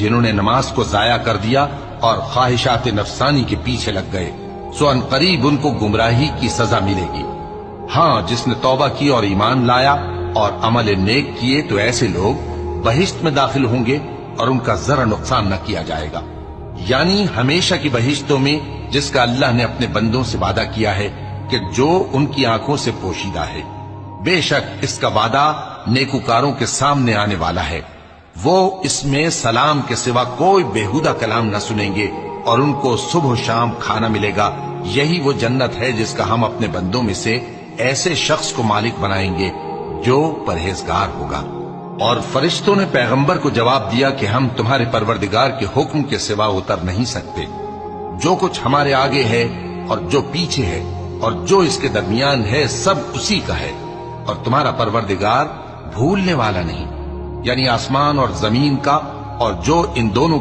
جنہوں نے نماز کو ضائع کر دیا اور خواہشات نفسانی کے پیچھے لگ گئے، سو ان قریب ان کو گمراہی کی سزا ملے گی۔ ہاں، جس نے توبہ کی اور ایمان لایا اور عمل نیک کیے تو ایسے لوگ بہشت میں داخل ہوں گے اور ان کا ذرا نقصان نہ کیا جائے گا، یعنی ہمیشہ کی بہشتوں میں، جس کا اللہ نے اپنے بندوں سے وعدہ کیا ہے کہ جو ان کی آنکھوں سے پوشیدہ ہے۔ بے شک اس کا وعدہ نیکوکاروں کے سامنے آنے والا ہے، وہ اس میں سلام کے سوا کوئی بےہودہ کلام نہ سنیں گے اور ان کو صبح و شام کھانا ملے گا۔ یہی وہ جنت ہے جس کا ہم اپنے بندوں میں سے ایسے شخص کو مالک بنائیں گے جو پرہیزگار ہوگا۔ اور فرشتوں نے پیغمبر کو جواب دیا کہ ہم تمہارے پروردگار کے حکم کے سوا اتر نہیں سکتے، جو کچھ ہمارے آگے ہے اور جو پیچھے ہے اور جو اس کے درمیان ہے سب اسی کا ہے، اور تمہارا پروردگار بھولنے والا نہیں، یعنی آسمان اور زمین کا اور جو ان دونوں